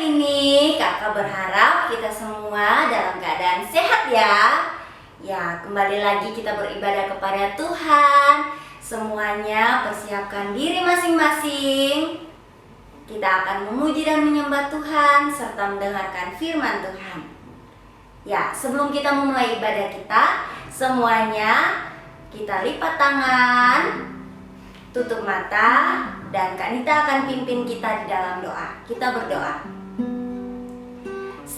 hari ini kakak berharap kita semua dalam keadaan sehat ya. Ya, kembali lagi kita beribadah kepada Tuhan. Semuanya persiapkan diri masing-masing. Kita akan memuji dan menyembah Tuhan serta mendengarkan firman Tuhan. Ya, sebelum kita memulai ibadah kita, semuanya kita lipat tangan, tutup mata, dan Kak Nita akan pimpin kita di dalam doa. Kita berdoa.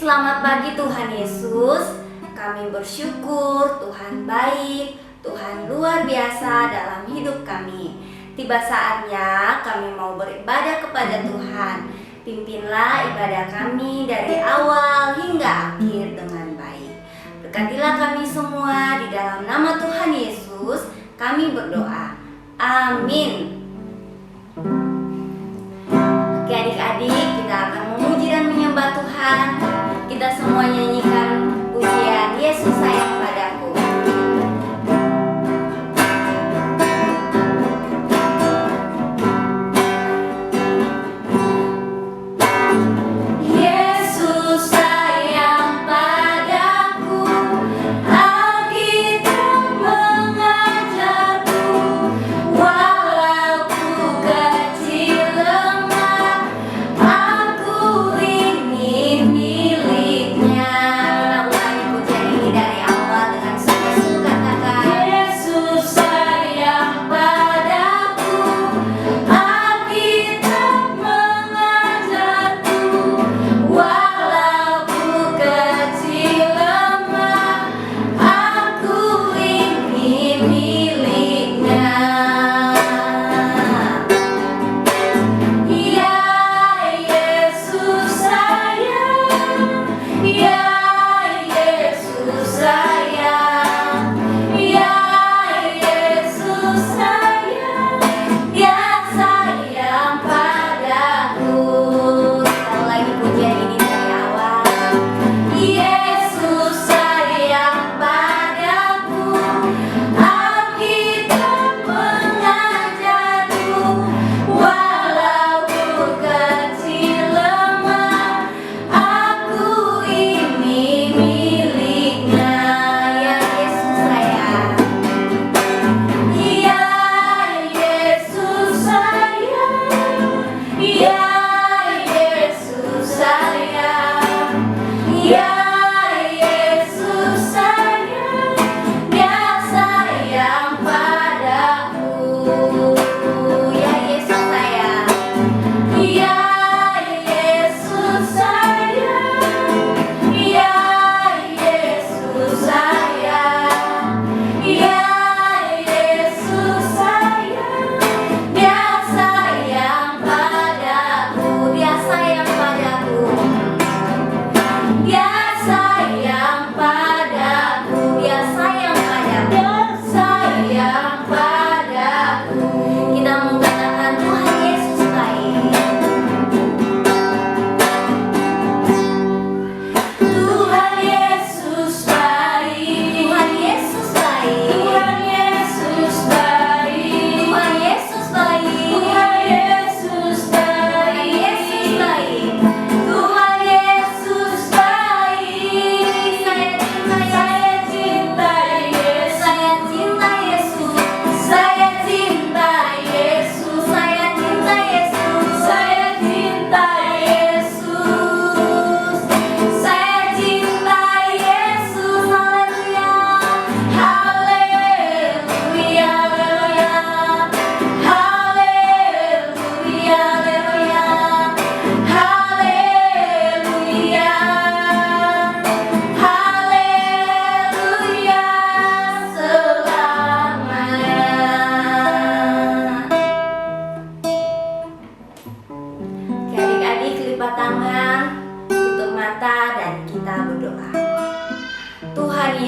Selamat pagi Tuhan Yesus. Kami bersyukur Tuhan baik, Tuhan luar biasa dalam hidup kami. Tiba saatnya kami mau beribadah kepada Tuhan. Pimpinlah ibadah kami dari awal hingga akhir dengan baik. Berkatilah kami semua di dalam nama Tuhan Yesus. Kami berdoa. Amin. Oke adik-adik, kita akan memuji dan menyembah Tuhan. Kita semua nyanyikan pujian Yesus sayang padaku.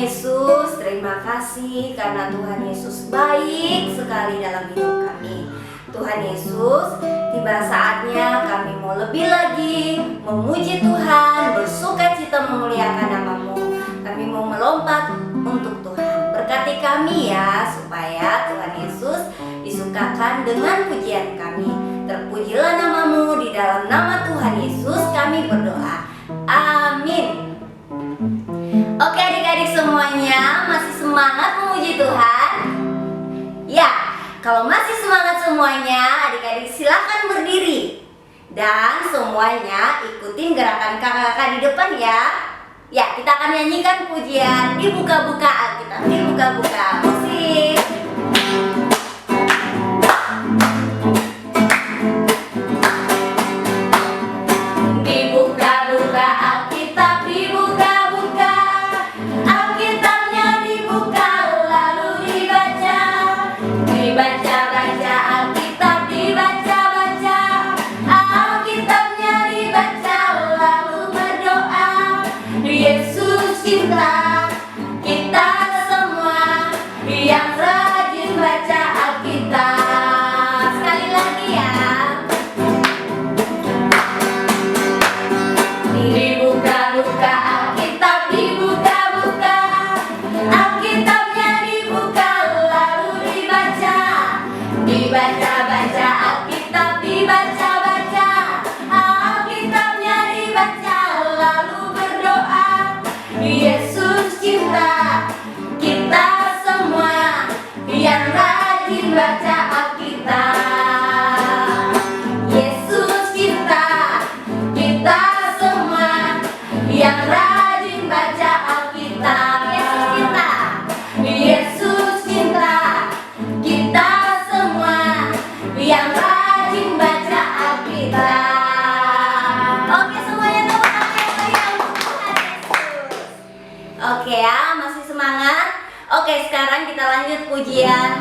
Yesus, terima kasih karena Tuhan Yesus baik sekali dalam hidup kami. Tuhan Yesus, tiba saatnya kami mau lebih lagi memuji Tuhan, bersukacita memuliakan nama-Mu. Kami mau melompat untuk Tuhan. Berkati kami ya, supaya Tuhan Yesus disukakan dengan pujian kami. Terpujilah nama-Mu, di dalam nama Tuhan Yesus kami berdoa. Dan semuanya ikutin gerakan kakak-kakak di depan ya. Ya, kita akan nyanyikan pujian Dibuka-buka Alkitab. Dibuka-buka musik. Dibuka-buka Alkitab, dibuka-buka. Alkitabnya dibuka lalu dibaca. Dibaca-baca Alkitab, dibaca-baca. Alkitabnya dibaca lalu berdoa. Yesus cinta kita semua yang rajin baca Alkitab. Sekali lagi ya. Dibuka-buka Alkitab, dibuka-buka. Alkitabnya dibuka lalu dibaca. Dibaca-baca Alkitab, dibaca-baca. Alkitabnya dibaca lalu berdoa. Yesus cinta kita semua yang rajin baca Alkitab. Yesus cinta kita semua yang rajin baca Alkitab. Yesus cinta kita semua yang rajin baca Alkitab. Oke, semuanya tepuk tangan yang untuk Tuhan Yesus. Oke ya, masih semangat? Oke, sekarang kita lanjut pujian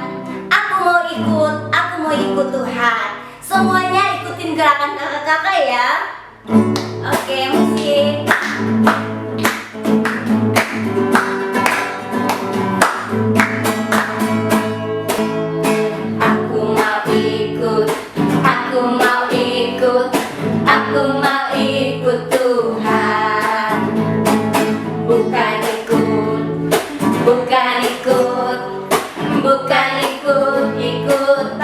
Aku mau ikut Tuhan. Semuanya ikutin gerakan kakak-kakak ya. Oke, musik. Aku mau ikut, aku mau ikut, aku mau ikut Tuhan. Bukan ikut, bukan ikut, bukan ikut-ikutan.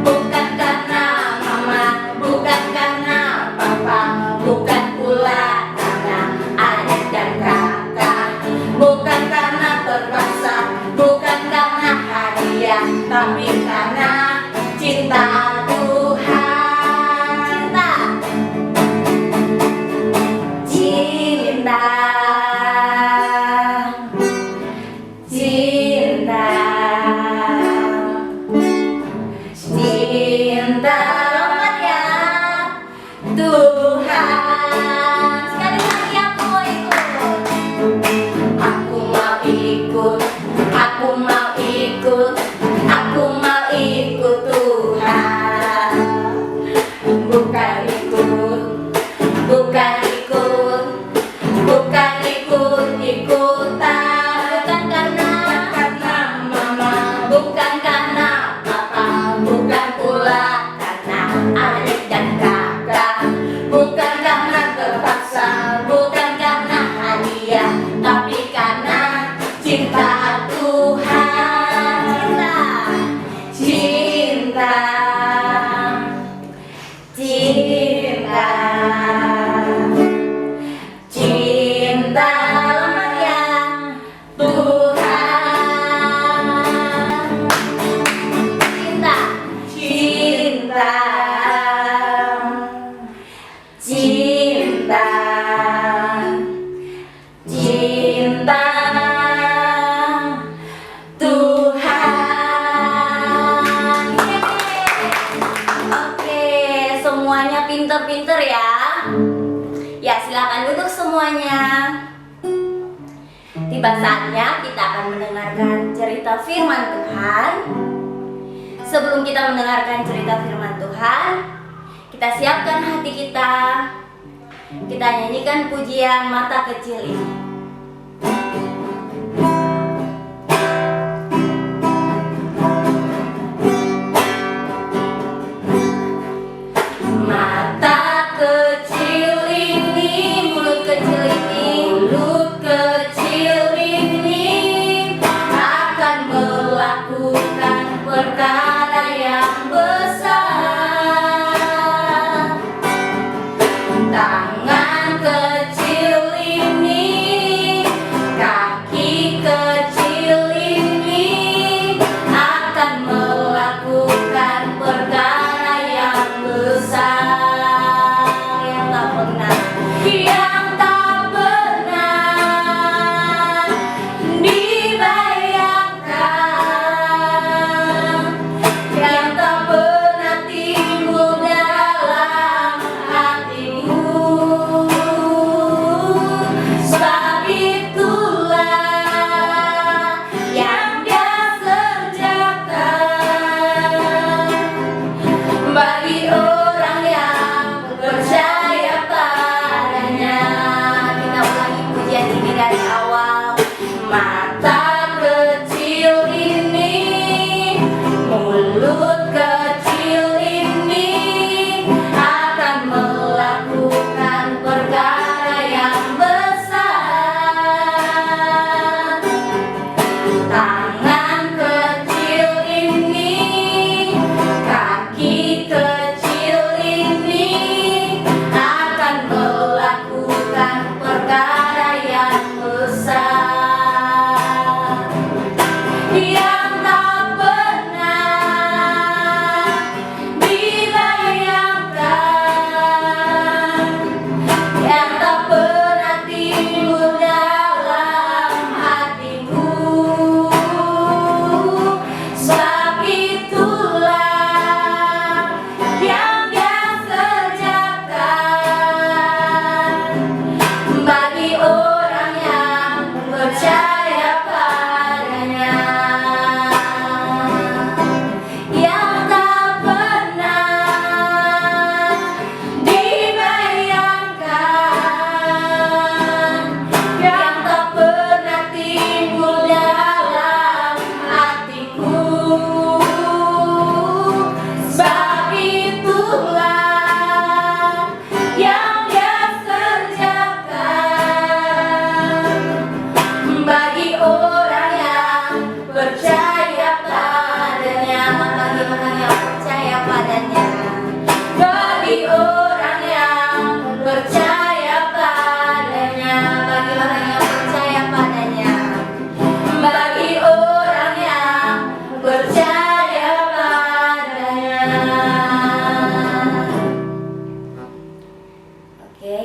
Bukan karena mama, bukan karena papa, bukan pula karena adik dan kakak. Bukan karena terpaksa, bukan karena hadiah, tapi karena cinta Tuhan. Cinta, cinta, cinta, lompat ya Tuhan. Sekali lagi aku mau ikut. Aku mau ikut, aku mau ikut, aku mau ikut Tuhan. Bukan ikut, bukan ikut, bukan ikut-ikutan. Bukan karena mama, bukan karena papa, bukan pula karena adik dan kakak. Bukan karena terpaksa, bukan karena hadiah, tapi karena cinta Tuhan. Cinta, cinta, cinta, cinta, lompat ya Tuhan. Cinta, cinta, cinta, cinta Tuhan. Oke, semuanya pinter-pinter ya. Ya, silakan duduk semuanya. Tiba saatnya kita akan mendengarkan cerita firman Tuhan. Sebelum kita mendengarkan cerita firman Tuhan, kita siapkan hati kita. Kita nyanyikan pujian Mata Kecil ini. Mata kecil ini, mulut kecil ini, mulut kecil ini akan melakukan perkara yang besar. Tangan kecil ini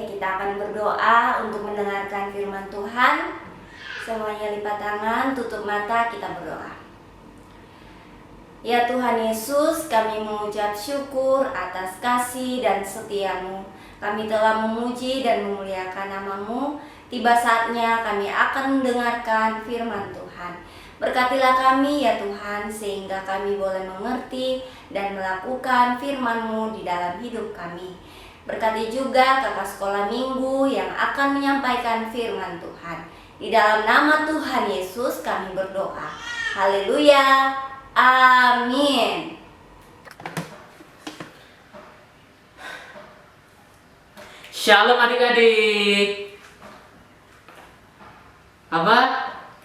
kita akan berdoa untuk mendengarkan firman Tuhan. Semuanya lipat tangan, tutup mata, kita berdoa. Ya Tuhan Yesus, kami mengucap syukur atas kasih dan setia-Mu. Kami telah memuji dan memuliakan nama-Mu. Tiba saatnya kami akan mendengarkan firman Tuhan. Berkatilah kami ya Tuhan, sehingga kami boleh mengerti dan melakukan firman-Mu di dalam hidup kami. Berkati juga kakak sekolah minggu yang akan menyampaikan firman Tuhan. Di dalam nama Tuhan Yesus kami berdoa. Haleluya. Amin. Shalom adik-adik. Apa?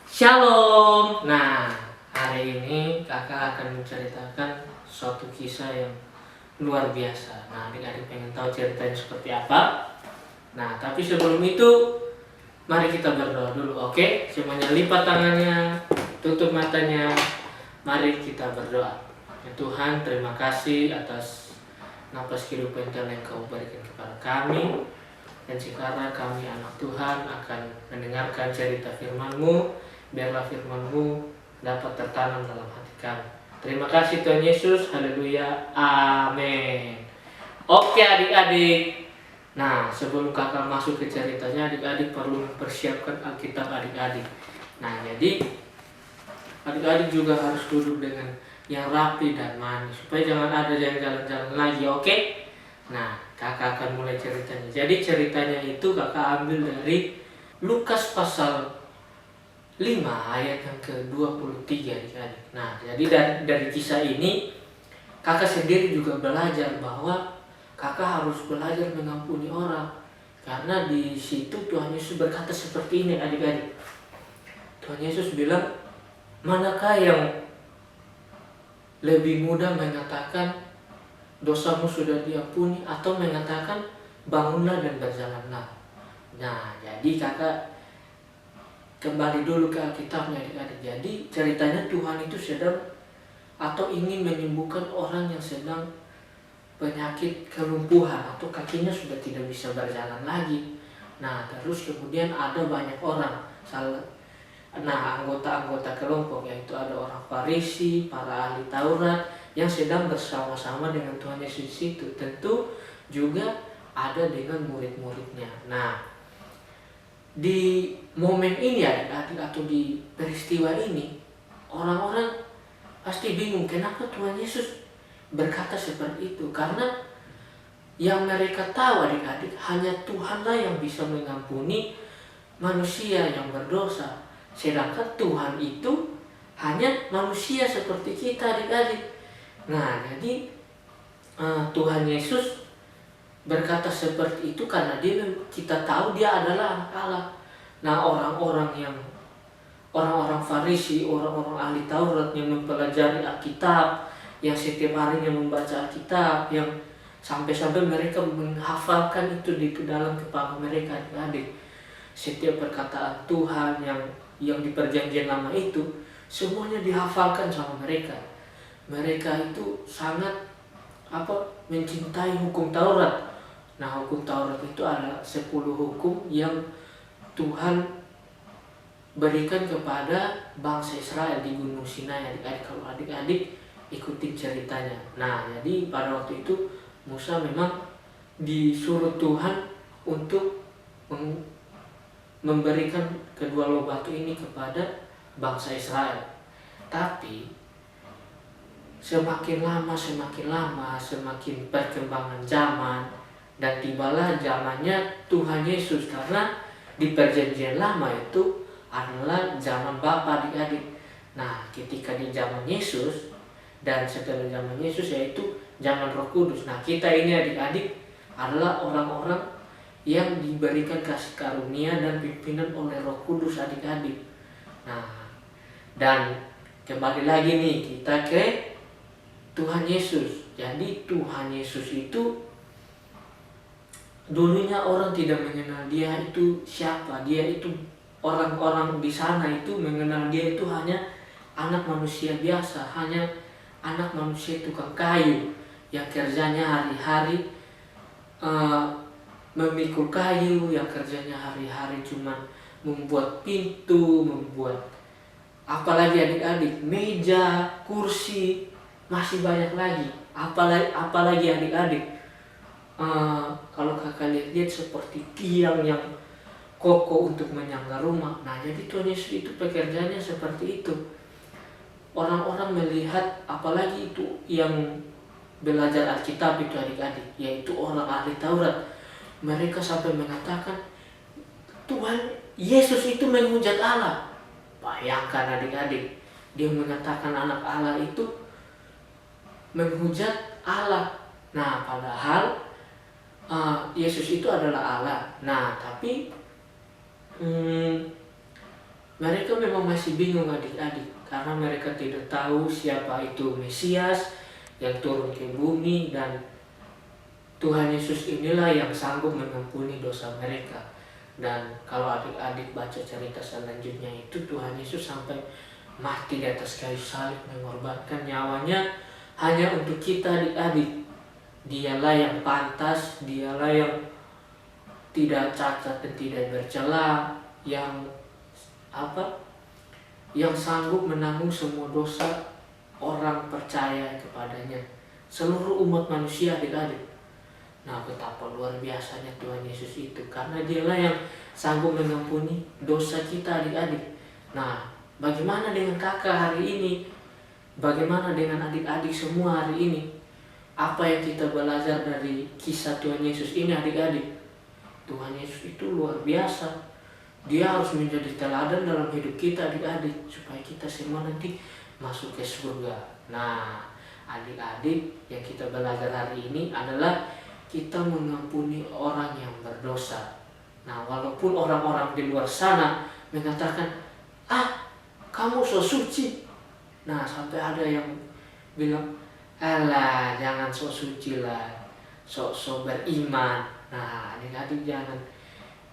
Shalom. Nah, hari ini kakak akan menceritakan suatu kisah yang luar biasa. Nah, adik-adik pengen tahu ceritanya seperti apa? Nah, tapi sebelum itu mari kita berdoa dulu, oke? Semuanya lipat tangannya, tutup matanya. Mari kita berdoa. Ya Tuhan, terima kasih atas napas kehidupan yang Kau berikan kepada kami. Dan sekarang kami anak Tuhan akan mendengarkan cerita firman-Mu. Biarlah firman-Mu dapat tertanam dalam hati kami. Terima kasih Tuhan Yesus. Haleluya. Amin. Oke adik-adik. Nah, sebelum kakak masuk ke ceritanya, adik-adik perlu mempersiapkan Alkitab adik-adik. Nah, jadi adik-adik juga harus duduk dengan yang rapi dan manis, supaya jangan ada yang jalan-jalan lagi, oke? Nah, kakak akan mulai ceritanya. Jadi ceritanya itu kakak ambil dari Lukas pasal 5 ayat yang ke-23 adik-adik. Nah, jadi dari kisah ini kakak sendiri juga belajar bahwa kakak harus belajar mengampuni orang. Karena di situ Tuhan Yesus berkata seperti ini adik-adik. Tuhan Yesus bilang, manakah yang lebih mudah mengatakan dosamu sudah diampuni atau mengatakan bangunlah dan berjalanlah. Nah, jadi kakak kembali dulu ke Alkitabnya adik-adik. Jadi ceritanya Tuhan itu sedang atau ingin menyembuhkan orang yang sedang penyakit kelumpuhan atau kakinya sudah tidak bisa berjalan lagi. Nah, terus kemudian ada banyak orang, anggota-anggota kelompok, yaitu ada orang Farisi, para ahli Taurat yang sedang bersama-sama dengan Tuhan Yesus itu. Tentu juga ada dengan murid-muridnya. Nah, di momen ini adik-adik atau di peristiwa ini, orang-orang pasti bingung kenapa Tuhan Yesus berkata seperti itu. Karena yang mereka tahu adik-adik, hanya Tuhanlah yang bisa mengampuni manusia yang berdosa. Sedangkan Tuhan itu hanya manusia seperti kita adik-adik. Nah, jadi Tuhan Yesus berkata seperti itu karena kita tahu dia adalah anak Allah. Nah, orang-orang Farisi, orang-orang ahli Taurat yang mempelajari Alkitab, yang setiap harinya membaca Alkitab, yang sampai-sampai mereka menghafalkan itu di dalam kepala mereka adik-adik. Setiap perkataan Tuhan yang di perjanjian lama itu semuanya dihafalkan sama mereka. Mereka itu sangat mencintai hukum Taurat. Nah, hukum Taurat itu adalah 10 hukum yang Tuhan berikan kepada bangsa Israel di Gunung Sinai adik-adik. Kalau adik-adik ikuti ceritanya. Nah, jadi pada waktu itu Musa memang disuruh Tuhan untuk memberikan kedua loh batu ini kepada bangsa Israel. Tapi semakin lama semakin perkembangan zaman, dan tibalah zamannya Tuhan Yesus. Karena di perjanjian lama itu adalah zaman Bapa adik-adik. Nah, ketika di zaman Yesus dan setelah zaman Yesus yaitu zaman Roh Kudus. Nah, kita ini adik-adik adalah orang-orang yang diberikan kasih karunia dan pimpinan oleh Roh Kudus adik-adik. Nah, dan kembali lagi nih kita ke Tuhan Yesus. Jadi Tuhan Yesus itu dulunya orang tidak mengenal dia itu siapa. Dia itu orang-orang di sana itu mengenal dia itu hanya anak manusia biasa, hanya anak manusia tukang kayu yang kerjanya hari-hari memikul kayu, yang kerjanya hari-hari cuma membuat pintu, membuat apalagi adik-adik, meja, kursi, masih banyak lagi. Apalagi adik-adik, kalau kakak lihat seperti tiang yang kokoh untuk menyangga rumah. Nah, jadi Tuhan Yesus itu pekerjaannya seperti itu. Orang-orang melihat, apalagi itu yang belajar Alkitab itu adik-adik, yaitu orang ahli Taurat, mereka sampai mengatakan Tuhan Yesus itu menghujat Allah. Bayangkan adik-adik, dia mengatakan anak Allah itu menghujat Allah. Nah, padahal Yesus itu adalah Allah. Nah, tapi mereka memang masih bingung adik-adik, karena mereka tidak tahu siapa itu Mesias yang turun ke bumi, dan Tuhan Yesus inilah yang sanggup mengampuni dosa mereka. Dan kalau adik-adik baca cerita selanjutnya itu, Tuhan Yesus sampai mati di atas kayu salib, mengorbankan nyawanya hanya untuk kita adik-adik. Dialah yang pantas, dialah yang tidak cacat dan tidak bercela, yang sanggup menanggung semua dosa orang percaya kepadanya, seluruh umat manusia adik-adik. Nah, betapa luar biasanya Tuhan Yesus itu, karena dialah yang sanggup mengampuni dosa kita adik-adik. Nah, bagaimana dengan kakak hari ini? Bagaimana dengan adik-adik semua hari ini? Apa yang kita belajar dari kisah Tuhan Yesus ini adik-adik? Tuhan Yesus itu luar biasa. Dia harus menjadi teladan dalam hidup kita adik-adik, supaya kita semua nanti masuk ke surga. Nah, adik-adik, yang kita belajar hari ini adalah kita mengampuni orang yang berdosa. Nah, walaupun orang-orang di luar sana mengatakan, kamu so suci. Nah, sampai ada yang bilang, alah, jangan so suci lah, so beriman. Nah, adik-adik,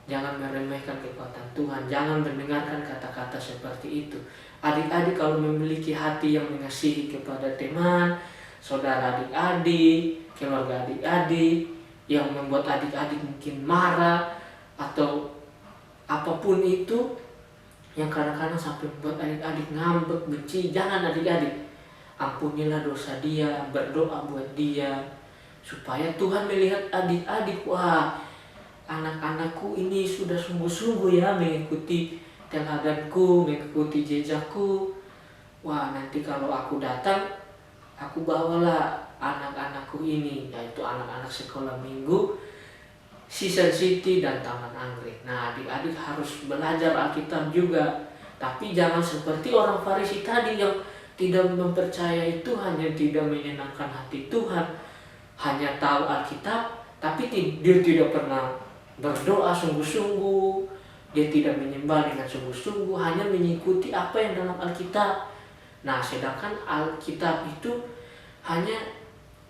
jangan meremehkan kekuatan Tuhan, jangan mendengarkan kata-kata seperti itu. Adik-adik kalau memiliki hati yang mengasihi kepada teman, saudara adik-adik, keluarga adik-adik, yang membuat adik-adik mungkin marah atau apapun itu yang kadang-kadang sampai membuat adik-adik ngambek, benci, jangan adik-adik. Ampunilah dosa dia, berdoa buat dia, supaya Tuhan melihat adik-adik, wah, anak-anakku ini sudah sungguh-sungguh ya mengikuti teladanku, mengikuti jejakku. Wah, nanti kalau aku datang, aku bawalah anak-anakku ini, yaitu anak-anak sekolah minggu, Season City dan Taman Anggrek. Nah, adik-adik harus belajar Alkitab juga. Tapi jangan seperti orang Farisi tadi yang tidak mempercayai Tuhan, yang tidak menyenangkan hati Tuhan, hanya tahu Alkitab, tapi dia tidak pernah berdoa sungguh-sungguh, dia tidak menyembah dengan sungguh-sungguh, hanya mengikuti apa yang dalam Alkitab. Nah, sedangkan Alkitab itu hanya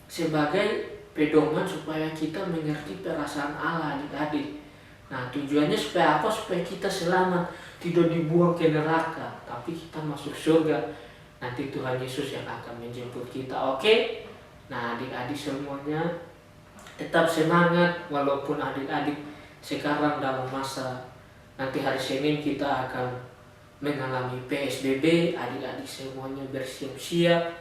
sebagai pedoman supaya kita mengerti perasaan Allah adik-adik. Nah, tujuannya supaya apa? Supaya kita selamat, tidak dibuang ke neraka, tapi kita masuk surga. Nanti Tuhan Yesus yang akan menjemput kita, oke? Nah, adik-adik semuanya tetap semangat, walaupun adik-adik sekarang dalam masa, nanti hari Senin kita akan mengalami PSBB, adik-adik semuanya bersiap-siap,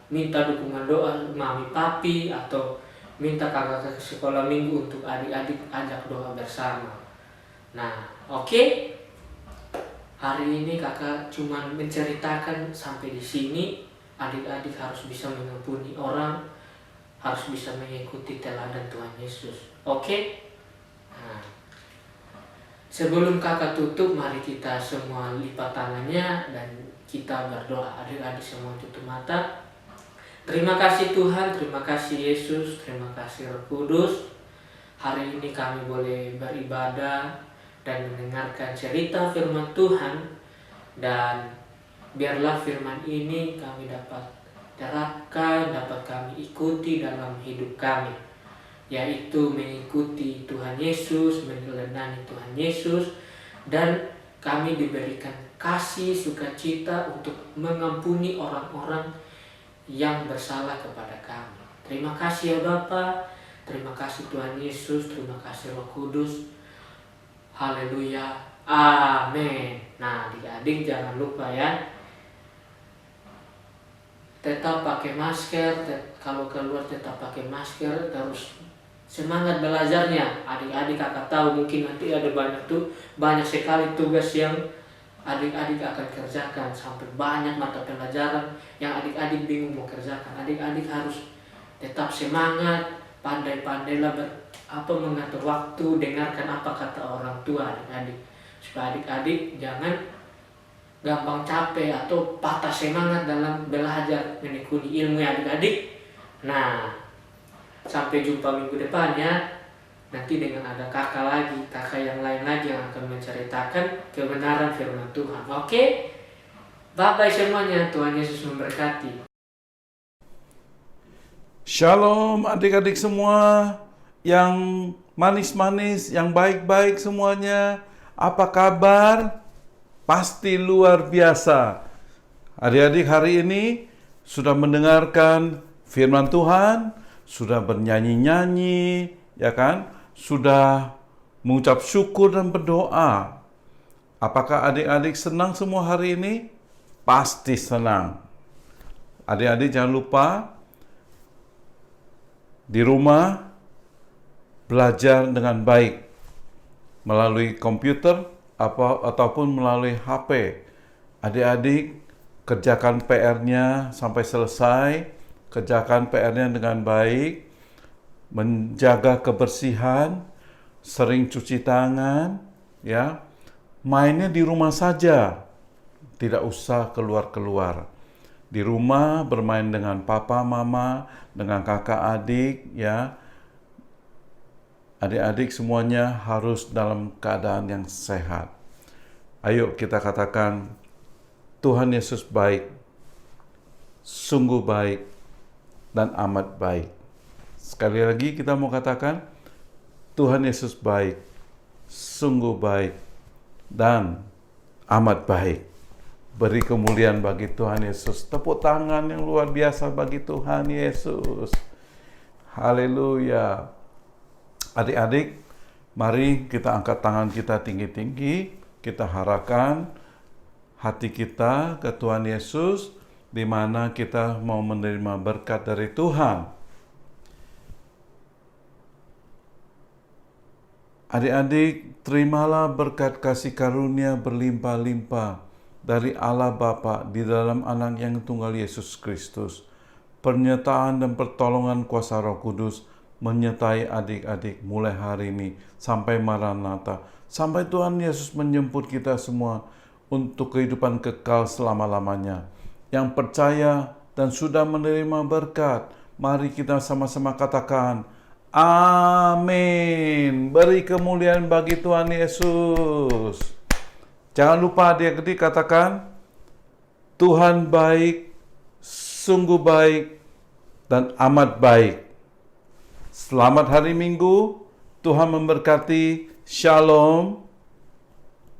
minta dukungan doa mami papi, atau minta kakak ke sekolah minggu untuk adik-adik ajak doa bersama. Nah, oke. Hari ini kakak cuma menceritakan sampai di sini. Adik-adik harus bisa mengampuni orang, harus bisa mengikuti teladan Tuhan Yesus. Oke? Nah, sebelum kakak tutup, mari kita semua lipat tangannya dan kita berdoa. Adik-adik semua tutup mata. Terima kasih Tuhan, terima kasih Yesus, terima kasih Roh Kudus. Hari ini kami boleh beribadah dan mendengarkan cerita firman Tuhan, dan biarlah firman ini kami dapat terapkan, dapat kami ikuti dalam hidup kami, yaitu mengikuti Tuhan Yesus, meneladani Tuhan Yesus, dan kami diberikan kasih sukacita untuk mengampuni orang-orang yang bersalah kepada kami. Terima kasih ya Bapa, Terima kasih Tuhan Yesus, terima kasih Roh Kudus. Haleluya. Amin. Nah, adik-adik jangan lupa ya, tetap pakai masker, kalau keluar tetap pakai masker, terus semangat belajarnya. Adik-adik kakak tahu mungkin nanti ada banyak sekali tugas yang adik-adik akan kerjakan, sampai banyak mata pelajaran yang adik-adik bingung mau kerjakan. Adik-adik harus tetap semangat, pandai-pandailah mengatur waktu, dengarkan apa kata orang tua adik-adik, supaya adik-adik jangan gampang capek atau patah semangat dalam belajar menekuni ilmu ya adik-adik. Nah, sampai jumpa minggu depan ya. Nanti dengan ada kakak yang lain lagi yang akan menceritakan kebenaran firman Tuhan. Oke? Bye-bye semuanya, Tuhan Yesus memberkati. Shalom adik-adik semua yang manis-manis, yang baik-baik semuanya. Apa kabar? Pasti luar biasa. Adik-adik hari ini sudah mendengarkan firman Tuhan, sudah bernyanyi-nyanyi, ya kan? Sudah mengucap syukur dan berdoa. Apakah adik-adik senang semua hari ini? Pasti senang. Adik-adik jangan lupa di rumah belajar dengan baik melalui komputer ataupun melalui HP. Adik-adik kerjakan PR-nya sampai selesai, kerjakan PR-nya dengan baik, menjaga kebersihan, sering cuci tangan, ya. Mainnya di rumah saja, tidak usah keluar-keluar. Di rumah bermain dengan papa, mama, dengan kakak, adik, ya. Adik-adik semuanya harus dalam keadaan yang sehat. Ayo kita katakan, Tuhan Yesus baik, sungguh baik, dan amat baik. Sekali lagi kita mau katakan, Tuhan Yesus baik, sungguh baik, dan amat baik. Beri kemuliaan bagi Tuhan Yesus. Tepuk tangan yang luar biasa bagi Tuhan Yesus. Haleluya. Adik-adik, mari kita angkat tangan kita tinggi-tinggi. Kita harapkan hati kita ke Tuhan Yesus, di mana kita mau menerima berkat dari Tuhan. Adik-adik, terimalah berkat kasih karunia berlimpah-limpah dari Allah Bapa di dalam Anak yang tunggal Yesus Kristus. Penyertaan dan pertolongan kuasa Roh Kudus menyertai adik-adik mulai hari ini sampai Maranatha, sampai Tuhan Yesus menjemput kita semua untuk kehidupan kekal selama-lamanya. Yang percaya dan sudah menerima berkat, mari kita sama-sama katakan, amin. Beri kemuliaan bagi Tuhan Yesus. Jangan lupa adik-adik katakan, Tuhan baik, sungguh baik, dan amat baik. Selamat hari Minggu, Tuhan memberkati. Shalom.